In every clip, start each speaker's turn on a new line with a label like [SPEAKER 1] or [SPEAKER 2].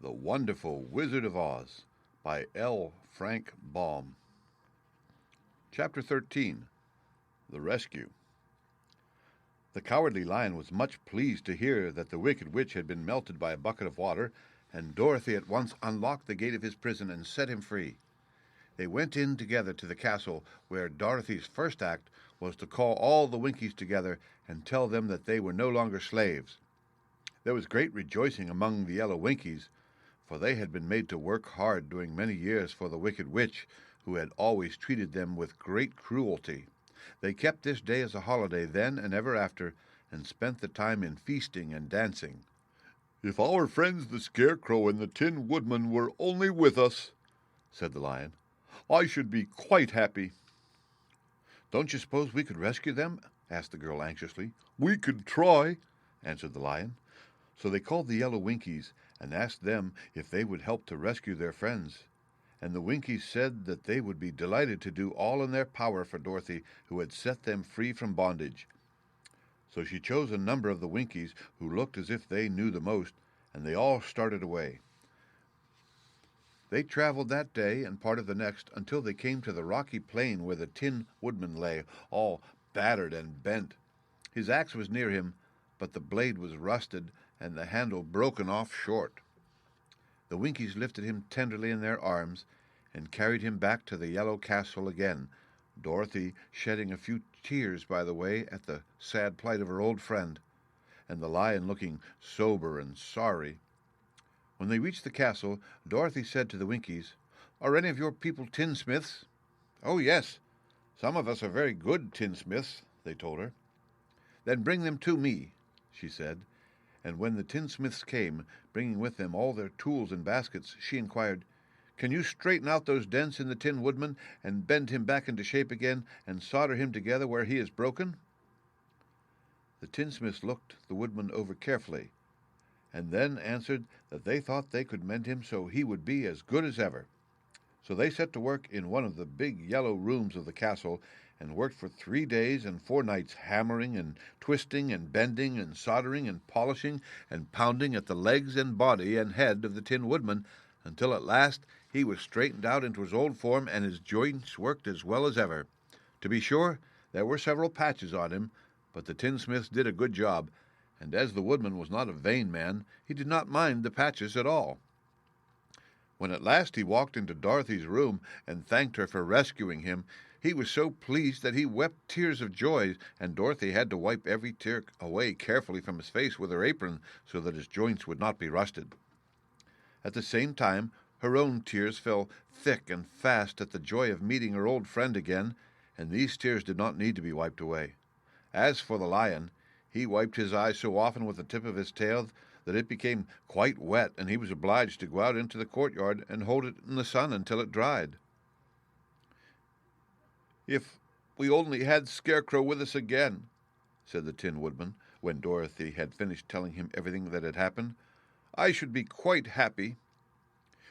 [SPEAKER 1] The Wonderful Wizard of Oz by L. Frank Baum. Chapter 13. The Rescue. The Cowardly Lion was much pleased to hear that the Wicked Witch had been melted by a bucket of water, and Dorothy at once unlocked the gate of his prison and set him free. They went in together to the castle, where Dorothy's first act was to call all the Winkies together and tell them that they were no longer slaves. There was great rejoicing among the yellow Winkies, for they had been made to work hard during many years for the Wicked Witch, who had always treated them with great cruelty. They kept this day as a holiday then and ever after, and spent the time in feasting and dancing. "If our friends the Scarecrow and the Tin Woodman were only with us," said the Lion, "I should be quite happy." "Don't you suppose we could rescue them?" asked the girl anxiously. "We could try," answered the Lion. So they called the yellow Winkies and asked them if they would help to rescue their friends. And the Winkies said that they would be delighted to do all in their power for Dorothy, who had set them free from bondage. So she chose a number of the Winkies who looked as if they knew the most, and they all started away. They traveled that day and part of the next until they came to the rocky plain where the Tin Woodman lay, all battered and bent. His axe was near him, but the blade was rusted and the handle broken off short. The Winkies lifted him tenderly in their arms and carried him back to the yellow castle again, Dorothy shedding a few tears by the way at the sad plight of her old friend, and the Lion looking sober and sorry. When they reached the castle, Dorothy said to the Winkies, "Are any of your people tinsmiths?" "Oh, yes. Some of us are very good tinsmiths," they told her. "Then bring them to me," she said, and when the tinsmiths came, bringing with them all their tools and baskets, she inquired, "Can you straighten out those dents in the Tin Woodman and bend him back into shape again and solder him together where he is broken?" The tinsmiths looked the Woodman over carefully, and then answered that they thought they could mend him so he would be as good as ever. So they set to work in one of the big yellow rooms of the castle and worked for 3 days and 4 nights, hammering and twisting and bending and soldering and polishing and pounding at the legs and body and head of the Tin Woodman, until at last he was straightened out into his old form and his joints worked as well as ever. To be sure, there were several patches on him, but the tinsmiths did a good job, and as the Woodman was not a vain man, he did not mind the patches at all. When at last he walked into Dorothy's room and thanked her for rescuing him, he was so pleased that he wept tears of joy, and Dorothy had to wipe every tear away carefully from his face with her apron so that his joints would not be rusted. At the same time, her own tears fell thick and fast at the joy of meeting her old friend again, and these tears did not need to be wiped away. As for the Lion, he wiped his eyes so often with the tip of his tail that it became quite wet, and he was obliged to go out into the courtyard and hold it in the sun until it dried. "If we only had Scarecrow with us again," said the Tin Woodman, when Dorothy had finished telling him everything that had happened, "I should be quite happy."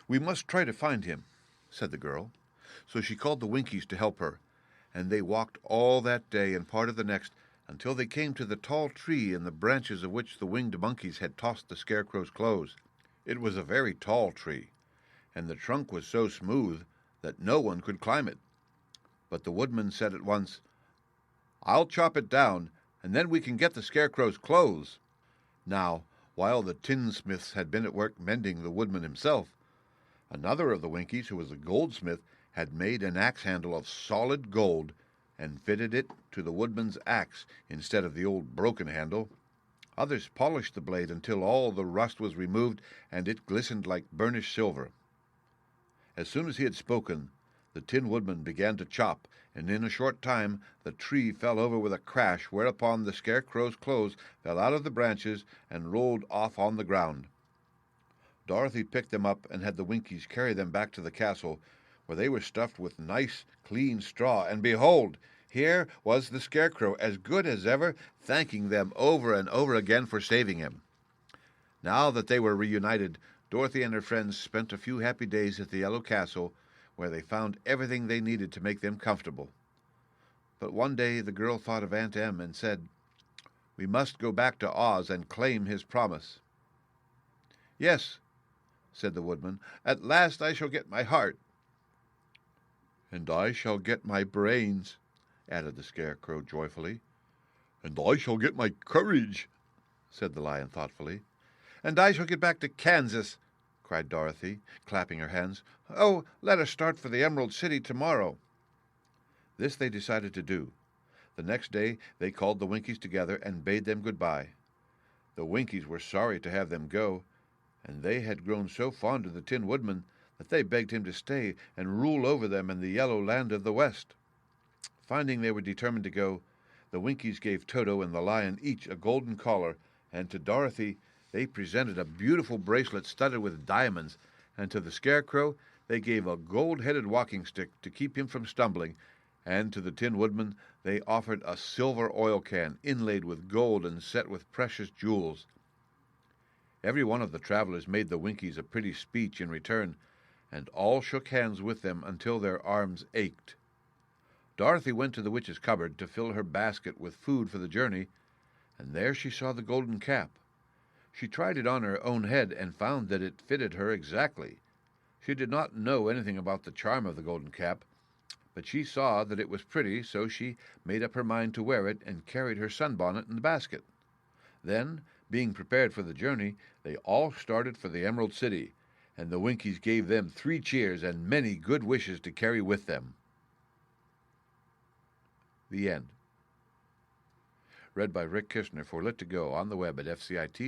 [SPEAKER 1] "We must try to find him," said the girl. So she called the Winkies to help her, and they walked all that day and part of the next until they came to the tall tree in the branches of which the winged monkeys had tossed the Scarecrow's clothes. It was a very tall tree, and the trunk was so smooth that no one could climb it. But the Woodman said at once, "I'll chop it down, and then we can get the Scarecrow's clothes." Now, while the tinsmiths had been at work mending the Woodman himself, another of the Winkies, who was a goldsmith, had made an axe handle of solid gold and fitted it to the Woodman's axe instead of the old broken handle. Others polished the blade until all the rust was removed and it glistened like burnished silver. As soon as he had spoken, the Tin Woodman began to chop, and in a short time the tree fell over with a crash, whereupon the Scarecrow's clothes fell out of the branches and rolled off on the ground. Dorothy picked them up and had the Winkies carry them back to the castle, where they were stuffed with nice, clean straw, and behold, here was the Scarecrow, as good as ever, thanking them over and over again for saving him. Now that they were reunited, Dorothy and her friends spent a few happy days at the Yellow Castle, where they found everything they needed to make them comfortable. But one day the girl thought of Aunt Em and said, "We must go back to Oz and claim his promise." "Yes, said the Woodman. "At last I shall get my heart." "And I shall get my brains," added the Scarecrow joyfully. "And I shall get my courage," said the Lion thoughtfully. "And I shall get back to Kansas," cried Dorothy, clapping her hands. "Oh, let us start for the Emerald City tomorrow." This they decided to do. The next day they called the Winkies together and bade them good-bye. The Winkies were sorry to have them go, and they had grown so fond of the Tin Woodman that they begged him to stay and rule over them in the Yellow Land of the West. Finding they were determined to go, the Winkies gave Toto and the Lion each a golden collar, and to Dorothy they presented a beautiful bracelet studded with diamonds, and to the Scarecrow they gave a gold-headed walking stick to keep him from stumbling, and to the Tin Woodman they offered a silver oil can inlaid with gold and set with precious jewels. Every one of the travelers made the Winkies a pretty speech in return, and all shook hands with them until their arms ached. Dorothy went to the witch's cupboard to fill her basket with food for the journey, and there she saw the golden cap. She tried it on her own head and found that it fitted her exactly. She did not know anything about the charm of the golden cap, but she saw that it was pretty, so she made up her mind to wear it and carried her sunbonnet in the basket. Then, being prepared for the journey, they all started for the Emerald City, and the Winkies gave them 3 cheers and many good wishes to carry with them. The end. Read by Rick Kishner for Lit2Go on the web at fcit.usf.edu.